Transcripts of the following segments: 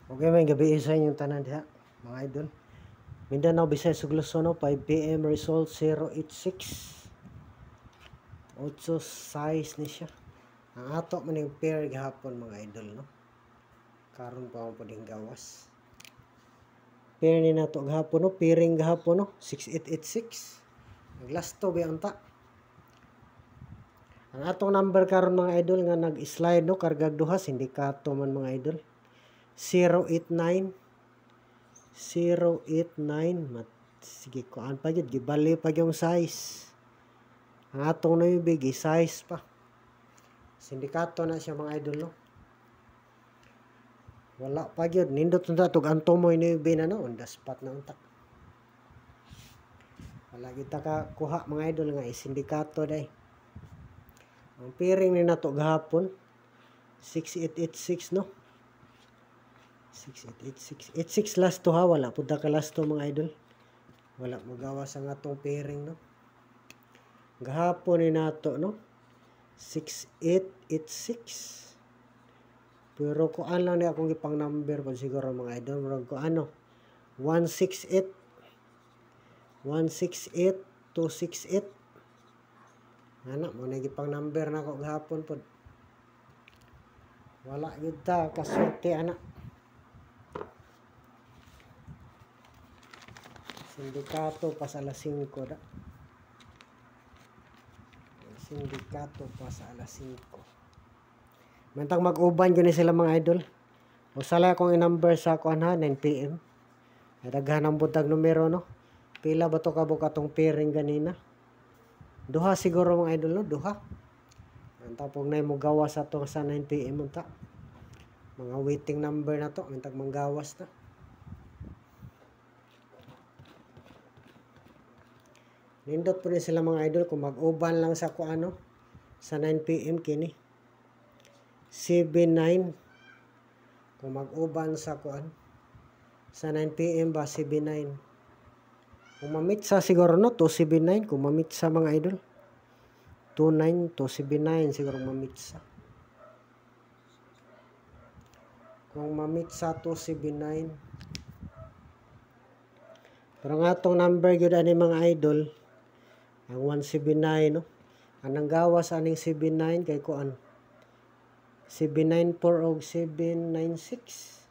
Okay, may gabi sa inyong tanan diha, mga idol. Mindanao, Visayas, ug Luzon, 5 PM result 086. 8 size ni siya. Ang ato man yung pair gahapon, mga idol, no. Karon pa mo puding gawas. Pair ni nato gahapon, no, pairing gahapon, no, 6886. Naglasto ba unta. Ang atong number karon, mga idol, nga nag-slide, no, kargag duha sindikato man, mga idol. 089 sige ko an pa gyud gibali pa yung size. Ang atong naibig size pa. Sindikato na siya, mga idol, no. Wala pa gyud nindot unta tug antomoy naibig na, no, on the spot na unta. Wala gyud ta ka kuha, mga idol, nga sindikato day. Ang pairing ni nato gahapon 6886, no. 6886 86 last to ha, wala pud ka last to, mga idol. Wala magawas ang atong pairing, no. Gahapon ni nato, no, 6886. Pero kuan lang ni akong gipang number po siguro, mga idol. Murag ko 168 268. Ana mo na gipang number na ako gahapon pod. Wala gyud ta kasorte, ana. Sindikato pas alas 5 da. Sindikato pas alas 5. Mantang mag-uban yun sila, mga idol. O sala akong i-number sa kuan ha, 9 PM. Daghan ang butag numero, no. Pila ba to kabuk atong pairing ganina? Duha siguro, mga idol, no, duha. Tapos na mo gawas ato sa 9 PM unta. Mga waiting number na to, mantag manggawas na. Nindot po rin sila, mga idol, kung mag-uban lang sa kuano sa 9 PM kini 79. Kung mag-uban sa kuan sa 9 PM ba 79. Kung mamit sa siguro, no, 279. Kung mamit sa, mga idol 29 279 siguro mamit sa. Kung mamit sa 279. Pero nga itong number yun ani, mga idol, ang 179, no. Anang gawas aning 79 kay kuan 794 og 796.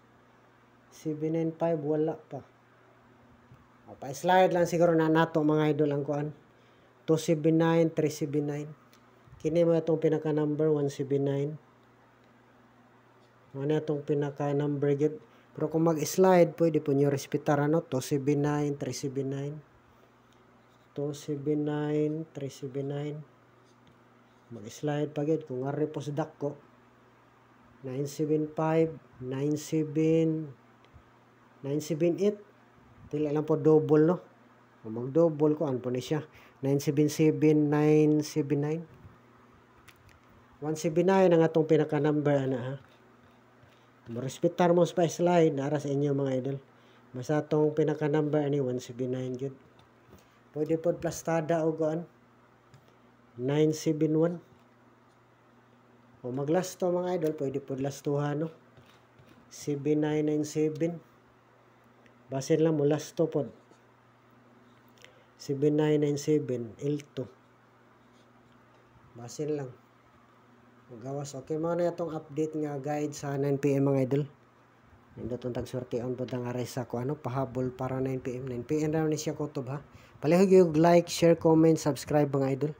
795 wala pa. O, pa-slide lang siguro na nato, mga idol, ang kuan 279 379. Kini mo itong pinaka number 179. Ano itong pinaka number gyud. Pero kung mag-slide pwede po nyo respetar, ano, 279 379. 279 379. Mag-slide pa gyud kung ari po sa dako 975 97 978. Dili lang po double, no. Kung mag-double ko ano po ni siya 977 979. 179 ang atong pinaka number, ana, ha. Mo-respetar mo sa slide nara sa inyo, mga idol. Basta atong pinaka number ani 179 gyud. Pwede pod plastada o kuan 971. O maglast to, mga idol, pwede pod lastuhan, no. 7997. Basin lang mo last to pod 7997 L2. Basin lang magawas. Okay, mo na itong update nga guide sa 9 PM, mga idol. Nindot ang tagsorteon po ang aray sa ko, ano, pahabol para 9 PM. 9 PM na ni siya kutob, ha. Palihog yung like, share, comment, subscribe, mga idol.